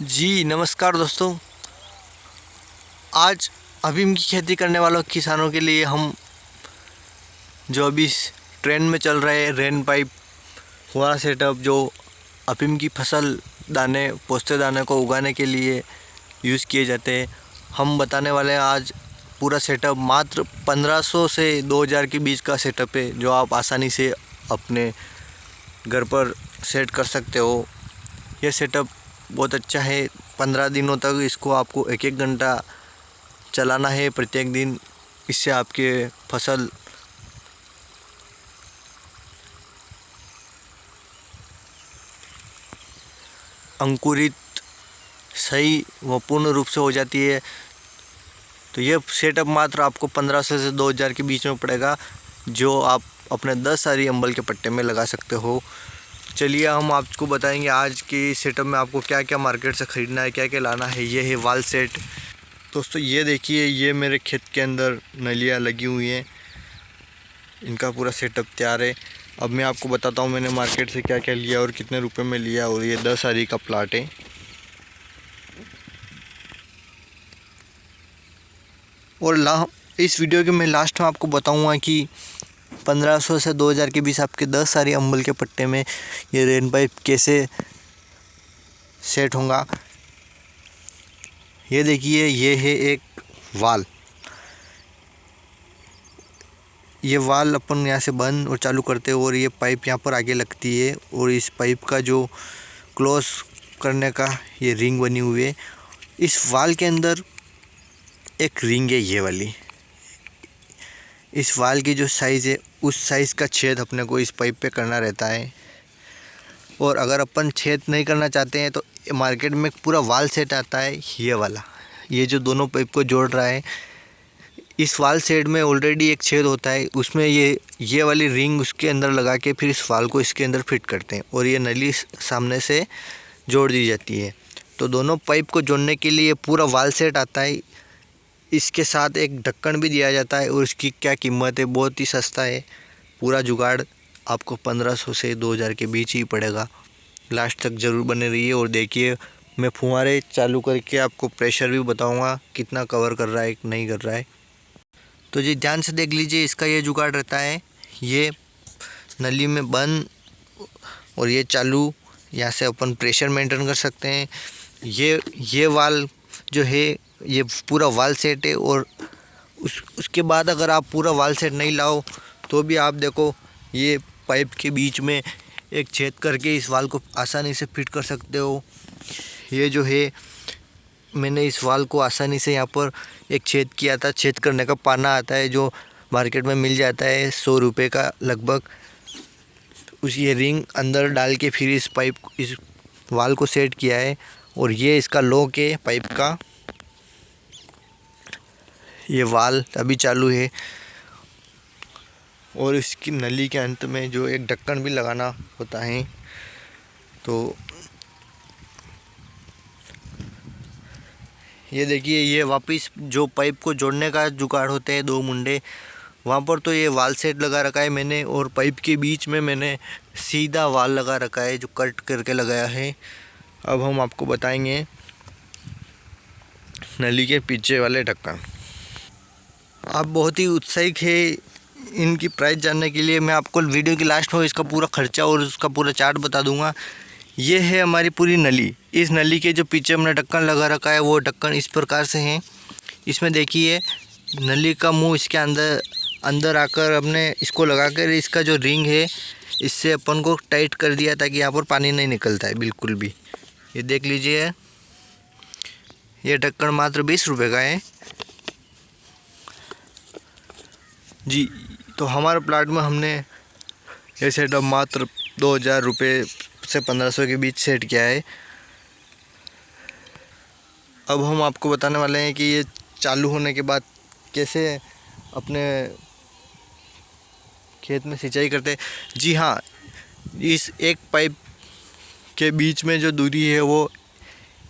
जी नमस्कार दोस्तों। आज अफीम की खेती करने वालों किसानों के लिए हम जो अभी ट्रेंड में चल रहे रेन पाइप फुहारा सेटअप जो अफीम की फसल दाने पोस्ते दाने को उगाने के लिए यूज़ किए जाते हैं, हम बताने वाले हैं आज पूरा सेटअप। मात्र 1500 से 2000 के बीच का सेटअप है जो आप आसानी से अपने घर पर सेट कर सकते हो। यह सेटअप बहुत अच्छा है। 15 दिनों तक इसको आपको एक एक घंटा चलाना है प्रत्येक दिन। इससे आपके फसल अंकुरित सही व पूर्ण रूप से हो जाती है। तो ये सेटअप मात्र आपको 1500 से 2000 के बीच में पड़ेगा, जो आप अपने 10 सारी अम्बल के पट्टे में लगा सकते हो। चलिए हम आपको बताएंगे आज की सेटअप में आपको क्या क्या मार्केट से ख़रीदना है, क्या क्या लाना है। ये है वाल सेट। दोस्तों ये देखिए, ये मेरे खेत के अंदर नलियाँ लगी हुई हैं, इनका पूरा सेटअप तैयार है। अब मैं आपको बताता हूँ मैंने मार्केट से क्या क्या लिया और कितने रुपए में लिया। और ये 10 सारी का प्लाट है। और इस वीडियो के मैं लास्ट में आपको बताऊँगा कि 1500 से 2000 के बीच आपके 10 सारी अम्बल के पट्टे में ये रेन पाइप कैसे सेट होगा। ये देखिए, ये है एक वाल। ये वाल अपन यहाँ से बंद और चालू करते हैं और ये पाइप यहाँ पर आगे लगती है। और इस पाइप का जो क्लोज करने का ये रिंग बनी हुई है। इस वाल के अंदर एक रिंग है ये वाली। इस वाल की जो साइज़ है उस साइज़ का छेद अपने को इस पाइप पे करना रहता है। और अगर अपन छेद नहीं करना चाहते हैं तो मार्केट में पूरा वाल सेट आता है ये वाला, ये जो दोनों पाइप को जोड़ रहा है। इस वाल सेट में ऑलरेडी एक छेद होता है, उसमें ये वाली रिंग उसके अंदर लगा के फिर इस वाल को इसके अंदर फिट करते हैं और ये नली सामने से जोड़ दी जाती है। तो दोनों पाइप को जोड़ने के लिए पूरा वाल सेट आता है। इसके साथ एक ढक्कन भी दिया जाता है और इसकी क्या कीमत है, बहुत ही सस्ता है। पूरा जुगाड़ आपको 1500 से 2000 के बीच ही पड़ेगा। लास्ट तक ज़रूर बने रहिए और देखिए, मैं फुहारे चालू करके आपको प्रेशर भी बताऊंगा कितना कवर कर रहा है नहीं कर रहा है। तो जी ध्यान से देख लीजिए, इसका ये जुगाड़ रहता है, ये नली में बंद और ये चालू। यहाँ से अपन प्रेशर मेंटेन कर सकते हैं। ये वाल जो है ये पूरा वाल सेट है। और उसके बाद अगर आप पूरा वाल सेट नहीं लाओ तो भी आप देखो, ये पाइप के बीच में एक छेद करके इस वाल को आसानी से फिट कर सकते हो। ये जो है मैंने इस वाल को आसानी से यहाँ पर एक छेद किया था। छेद करने का पाना आता है जो मार्केट में मिल जाता है 100 रुपये का लगभग। उस ये रिंग अंदर डाल के फिर इस वाल को सेट किया है। और ये इसका लॉक है पाइप का। ये वाल अभी चालू है और इसकी नली के अंत में जो एक ढक्कन भी लगाना होता है। तो ये देखिए, ये वापस जो पाइप को जोड़ने का जुगाड़ होते हैं 2 मुंडे, वहाँ पर तो ये वाल सेट लगा रखा है मैंने। और पाइप के बीच में मैंने सीधा वाल लगा रखा है जो कट करके लगाया है। अब हम आपको बताएंगे नली के पीछे वाले ढक्कन। आप बहुत ही उत्साहित है इनकी प्राइस जानने के लिए। मैं आपको वीडियो के लास्ट में इसका पूरा खर्चा और उसका पूरा चार्ट बता दूंगा। ये है हमारी पूरी नली। इस नली के जो पीछे हमने ढक्कन लगा रखा है वो ढक्कन इस प्रकार से है। इसमें देखिए, नली का मुंह इसके अंदर आकर हमने इसको लगाकर इसका जो रिंग है इससे अपन को टाइट कर दिया ताकि यहाँ पर पानी नहीं निकलता है बिल्कुल भी। ये देख लीजिए, ये ढक्कन मात्र 20 रुपये का है जी। तो हमारे प्लाट में हमने ये सेटअप मात्र 2000 रुपये से 1500 के बीच सेट किया है। अब हम आपको बताने वाले हैं कि ये चालू होने के बाद कैसे अपने खेत में सिंचाई करते हैं। जी हाँ, इस एक पाइप के बीच में जो दूरी है वो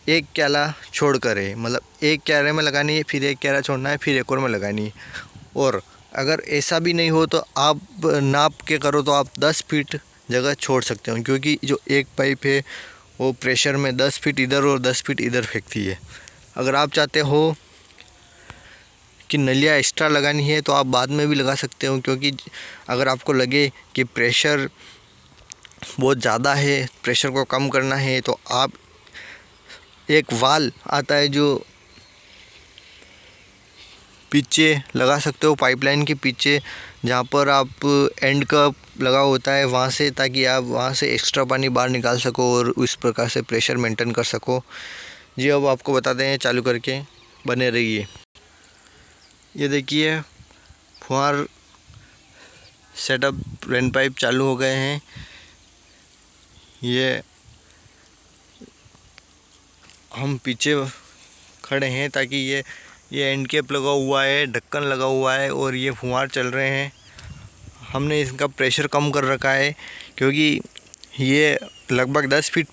एक क्याला छोड़ कर है, मतलब एक क्यारे में लगानी है, फिर एक क्यारा छोड़ना है, फिर एक और में लगानी है। और अगर ऐसा भी नहीं हो तो आप नाप के करो तो आप 10 फीट जगह छोड़ सकते हो, क्योंकि जो एक पाइप है वो प्रेशर में 10 फीट इधर और 10 फीट इधर फेंकती है। अगर आप चाहते हो कि नलियाँ एक्स्ट्रा लगानी है तो आप बाद में भी लगा सकते हो, क्योंकि अगर आपको लगे कि प्रेशर बहुत ज़्यादा है, प्रेशर को कम करना है, तो आप एक वाल आता है जो पीछे लगा सकते हो, पाइपलाइन के पीछे जहाँ पर आप एंड कप लगा होता है वहाँ से, ताकि आप वहाँ से एक्स्ट्रा पानी बाहर निकाल सको और इस प्रकार से प्रेशर मेंटेन कर सको। जी अब आपको बताते हैं, चालू करके बने रहिए। ये देखिए फुहार सेटअप, रेन पाइप चालू हो गए हैं। ये हम पीछे खड़े हैं ताकि ये एंड कैप लगा हुआ है, ढक्कन लगा हुआ है और ये फुहार चल रहे हैं। हमने इसका प्रेशर कम कर रखा है क्योंकि ये लगभग 10 फीट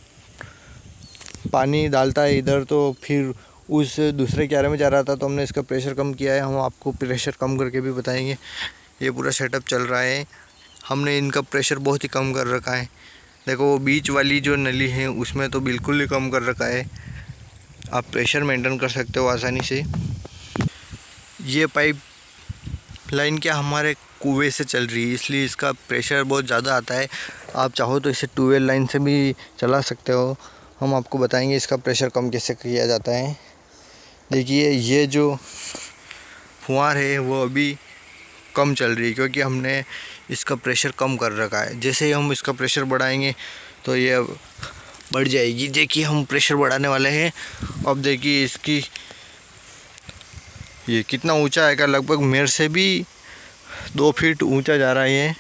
पानी डालता है इधर, तो फिर उस दूसरे क्यारे में जा रहा था, तो हमने इसका प्रेशर कम किया है। हम आपको प्रेशर कम करके भी बताएंगे। ये पूरा सेटअप चल रहा है, हमने इनका प्रेशर बहुत ही कम कर रखा है। देखो वो बीच वाली जो नली है उसमें तो बिल्कुल ही कम कर रखा है। आप प्रेशर मेंटेन कर सकते हो आसानी से। ये पाइप लाइन क्या हमारे कुएं से चल रही है, इसलिए इसका प्रेशर बहुत ज़्यादा आता है। आप चाहो तो इसे ट्यूबवेल लाइन से भी चला सकते हो। हम आपको बताएंगे इसका प्रेशर कम कैसे किया जाता है। देखिए ये जो फुहार है वो अभी कम चल रही है क्योंकि हमने इसका प्रेशर कम कर रखा है। जैसे ही हम इसका प्रेशर बढ़ाएंगे तो ये बढ़ जाएगी। देखिए हम प्रेशर बढ़ाने वाले हैं। अब देखिए इसकी ये कितना ऊंचा आएगा, लगभग मेरे से भी 2 फीट ऊंचा जा रहा है ये।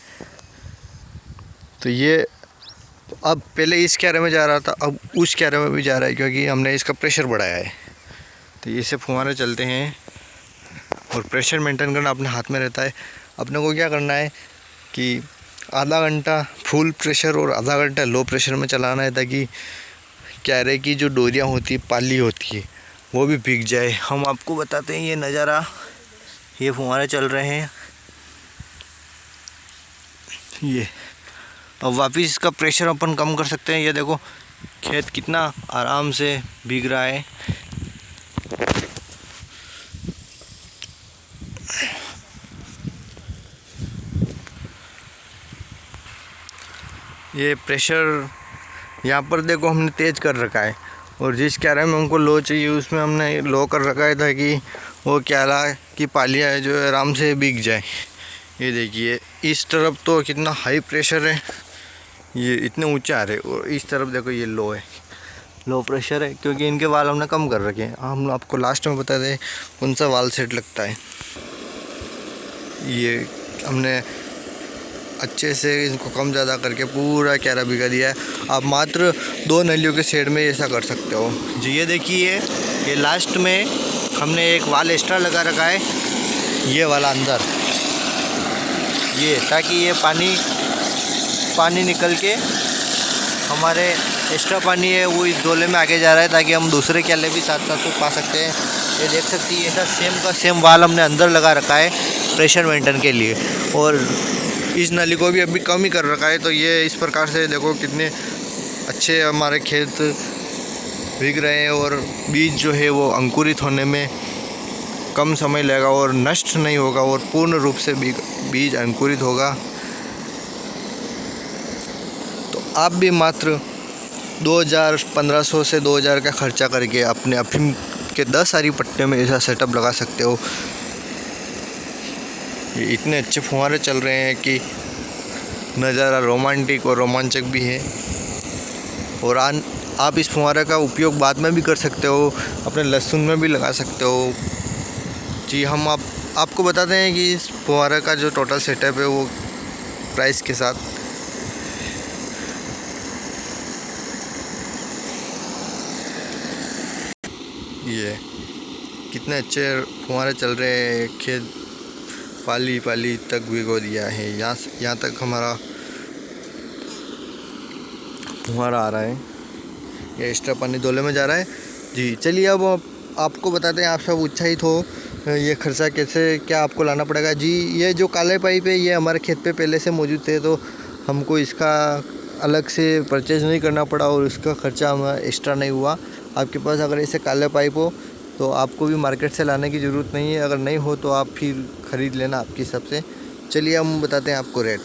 तो ये अब पहले इस क्यारे में जा रहा था, अब उस क्यारे में भी जा रहा है क्योंकि हमने इसका प्रेशर बढ़ाया है। तो ये से फुहारे चलते हैं और प्रेशर मेंटेन करना अपने हाथ में रहता है। अपने को क्या करना है कि आधा घंटा फुल प्रेशर और आधा घंटा लो प्रेशर में चलाना है, ताकि क्यारे की जो डोरियाँ होती है, पाली होती है, वो भी भीग जाए। हम आपको बताते हैं ये नज़ारा, ये फुहारे चल रहे हैं। ये अब वापस इसका प्रेशर अपन कम कर सकते हैं। ये देखो खेत कितना आराम से भीग रहा है। ये प्रेशर यहाँ पर देखो हमने तेज़ कर रखा है, और जिस क्यारे में हमको लो चाहिए उसमें हमने लो कर रखा है ताकि वो क्यारा की पालियाँ है जो आराम से भीग जाए। ये देखिए इस तरफ तो कितना हाई प्रेशर है, ये इतने ऊंचे आ रहे, और इस तरफ देखो ये लो है, लो प्रेशर है क्योंकि इनके वाल हमने कम कर रखे हैं। हम आपको लास्ट में बता दें कौन सा वाल सेट लगता है। ये हमने अच्छे से इनको कम ज़्यादा करके पूरा क्यारा भिगा दिया है। आप मात्र 2 नलियों के सेट में ऐसा कर सकते हो जी। ये देखिए ये लास्ट में हमने एक वाल एक्स्ट्रा लगा रखा है, ये वाला अंदर, ये ताकि ये पानी निकल के हमारे एक्स्ट्रा पानी है वो इस डोले में आगे जा रहा है, ताकि हम दूसरे क्यारे भी साथ साथ पा सकते हैं। ये देख सकती है ऐसा सेम का सेम वाल हमने अंदर लगा रखा है प्रेशर मेंटेन के लिए, और इस नली को भी अभी कम ही कर रखा है। तो ये इस प्रकार से देखो कितने अच्छे हमारे खेत भीग रहे हैं, और बीज जो है वो अंकुरित होने में कम समय लगेगा और नष्ट नहीं होगा, और पूर्ण रूप से बीज अंकुरित होगा। तो आप भी मात्र 1500 से 2000 का खर्चा करके अपने अफीम के 10 सारी पट्टे में ऐसा सेटअप लगा सकते हो। ये इतने अच्छे फुहारे चल रहे हैं कि नज़ारा रोमांटिक और रोमांचक भी है। और आप इस फुहारे का उपयोग बाद में भी कर सकते हो, अपने लहसुन में भी लगा सकते हो जी। हम आपको बताते हैं कि इस फुहारे का जो टोटल सेटअप है वो प्राइस के साथ। ये कितने अच्छे फुहारे चल रहे हैं, खेत पाली तक भिगो दिया है। यहाँ तक हमारा फुहारा आ रहा है, ये एक्स्ट्रा पानी डोले में जा रहा है जी। चलिए अब आपको बताते हैं, आप सब उत्साहित हो ये खर्चा कैसे क्या आपको लाना पड़ेगा जी। ये जो काले पाइप है ये हमारे खेत पे पहले से मौजूद थे, तो हमको इसका अलग से परचेज़ नहीं करना पड़ा और उसका ख़र्चा हमें एक्स्ट्रा नहीं हुआ। आपके पास अगर ऐसे काले पाइप हो तो आपको भी मार्केट से लाने की ज़रूरत नहीं है, अगर नहीं हो तो आप फिर ख़रीद लेना आपके हिसाब से। चलिए हम बताते हैं आपको रेट।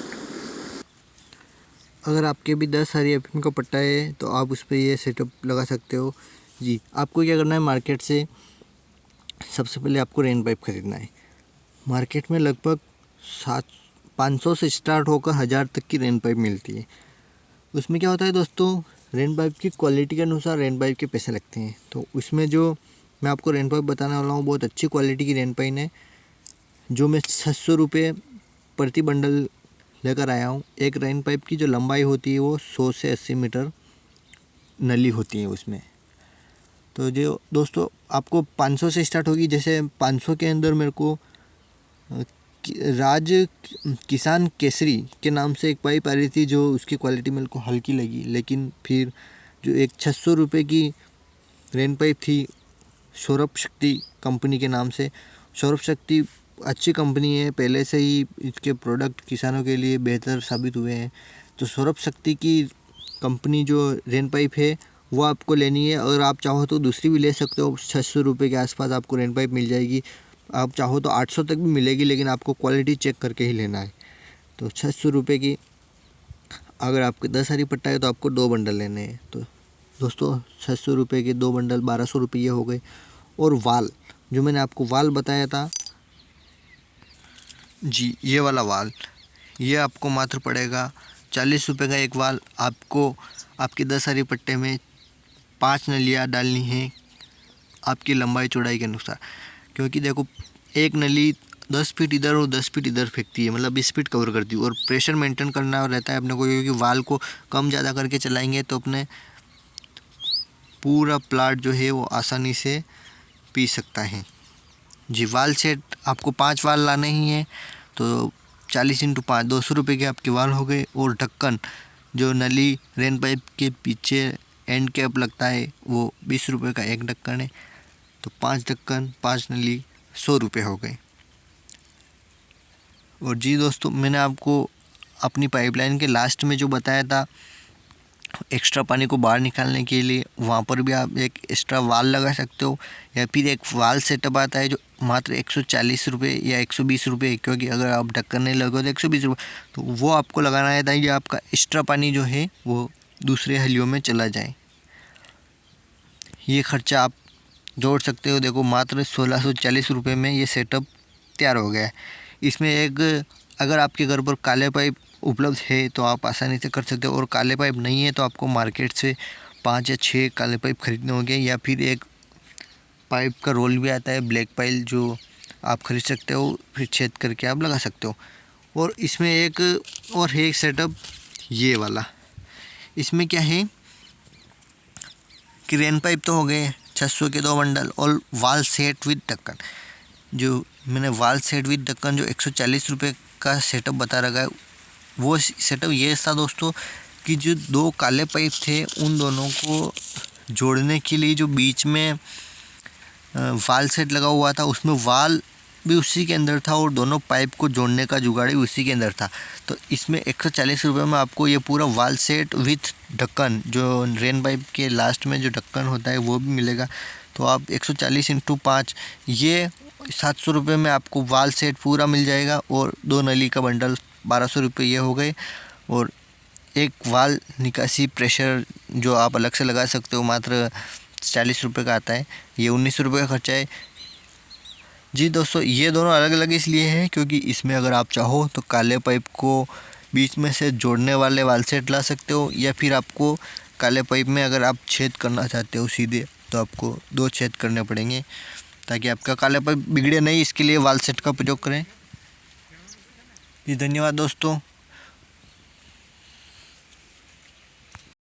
अगर आपके भी 10 RFM का पट्टा है तो आप उस पर ये सेटअप लगा सकते हो जी। आपको क्या करना है, मार्केट से सबसे पहले आपको रेन पाइप ख़रीदना है। मार्केट में लगभग 500 से स्टार्ट होकर 1000 तक की रेन पाइप मिलती है। उसमें क्या होता है दोस्तों, रेन पाइप की क्वालिटी के अनुसार रेन पाइप के पैसे लगते हैं। तो उसमें जो मैं आपको रेन पाइप बताने वाला हूँ बहुत अच्छी क्वालिटी की रेन पाइप है, जो मैं 600 रुपये प्रति बंडल लेकर आया हूँ। एक रेन पाइप की जो लंबाई होती है वो 100 से 80 मीटर नली होती है उसमें। तो जो दोस्तों आपको 500 से स्टार्ट होगी। जैसे 500 के अंदर मेरे को राज किसान केसरी के नाम से एक पाइप आ रही थी, जो उसकी क्वालिटी मेरे को हल्की लगी। लेकिन फिर जो एक 600 रुपये की रेन पाइप थी सौरभ शक्ति कंपनी के नाम से, सौरभ शक्ति अच्छी कंपनी है, पहले से ही इसके प्रोडक्ट किसानों के लिए बेहतर साबित हुए हैं। तो सौरभ शक्ति की कंपनी जो रेन पाइप है वो आपको लेनी है। अगर आप चाहो तो दूसरी भी ले सकते हो, 600 रुपये के आसपास आपको रेन पाइप मिल जाएगी। आप चाहो तो 800 तक भी मिलेगी, लेकिन आपको क्वालिटी चेक करके ही लेना है। तो 600 रुपये की अगर आपके 10 हरी पट्टा है तो आपको 2 बंडल लेने हैं। तो दोस्तों 600 रुपये के 2 बंडल 1200 रुपये हो गए। और वाल, जो मैंने आपको वाल बताया था जी, ये वाला वाल, ये आपको मात्र पड़ेगा 40 रुपये का एक वाल। आपको आपके 10 हरी पट्टे में 5 नलियाँ डालनी हैं आपकी लंबाई चौड़ाई के अनुसार। क्योंकि देखो एक नली 10 फीट इधर और 10 फीट इधर फेंकती है, मतलब 20 फीट कवर करती है। और प्रेशर मेंटेन करना रहता है अपने को, क्योंकि वाल को कम ज़्यादा करके चलाएंगे तो अपने पूरा प्लाट जो है वो आसानी से पी सकता है जी। वाल सेट आपको 5 वाल लाने ही हैं, तो 40 × 5 200 रुपये के आपके वाल हो गए। और ढक्कन, जो नली रेन पाइप के पीछे एंड कैप लगता है, वो 20 रुपये का एक ढक्कन है। तो 5 ढक्कन 5 नली 100 रुपये हो गए। और जी दोस्तों, मैंने आपको अपनी पाइपलाइन के लास्ट में जो बताया था एक्स्ट्रा पानी को बाहर निकालने के लिए, वहाँ पर भी आप एक एक्स्ट्रा वाल लगा सकते हो। या फिर एक वाल सेटअप आता है जो मात्र 140 रुपये या 120 रुपये, क्योंकि अगर आप ढक्कन नहीं लगाओ तो 120 रुपये, तो वो आपको लगाना है ताकि आपका एक्स्ट्रा पानी जो है वो दूसरे हलियों में चला जाए। ये खर्चा आप जोड़ सकते हो। देखो मात्र 1640 रुपये में ये सेटअप तैयार हो गया है। इसमें एक, अगर आपके घर पर काले पाइप उपलब्ध है तो आप आसानी से कर सकते हो, और काले पाइप नहीं है तो आपको मार्केट से 5 या 6 काले पाइप खरीदने होंगे। या फिर एक पाइप का रोल भी आता है ब्लैक पाइप, जो आप खरीद सकते हो, फिर छेद करके आप लगा सकते हो। और इसमें एक और है सेटअप ये वाला। इसमें क्या है कि रेन पाइप तो हो गए 600 के 2 बंडल, और वाल सेट विद ढक्कन। जो मैंने वाल सेट विद ढक्कन जो 140 रुपये का सेटअप बता रखा है, वो सेटअप ये था दोस्तों कि जो 2 काले पाइप थे उन दोनों को जोड़ने के लिए जो बीच में वाल सेट लगा हुआ था, उसमें वाल भी उसी के अंदर था और दोनों पाइप को जोड़ने का जुगाड़ भी उसी के अंदर था। तो इसमें 140 रुपये में आपको ये पूरा वाल सेट विथ ढक्कन, जो रेन पाइप के लास्ट में जो ढक्कन होता है वो भी मिलेगा। तो आप 140 × 5 ये 700 रुपये में आपको वाल सेट पूरा मिल जाएगा। और 2 नली का बंडल 1200 रुपये ये हो गए। और एक वाल निकासी प्रेशर जो आप अलग से लगा सकते हो, मात्र 40 रुपये का आता है, ये 19 रुपये का खर्चा है जी। दोस्तों ये दोनों अलग अलग इसलिए हैं क्योंकि इसमें अगर आप चाहो तो काले पाइप को बीच में से जोड़ने वाले वाल सेट ला सकते हो, या फिर आपको काले पाइप में अगर आप छेद करना चाहते हो सीधे तो आपको 2 छेद करने पड़ेंगे ताकि आपका काला पाइप बिगड़े नहीं। इसके लिए वाल सेट का प्रयोग करें जी। धन्यवाद दोस्तों।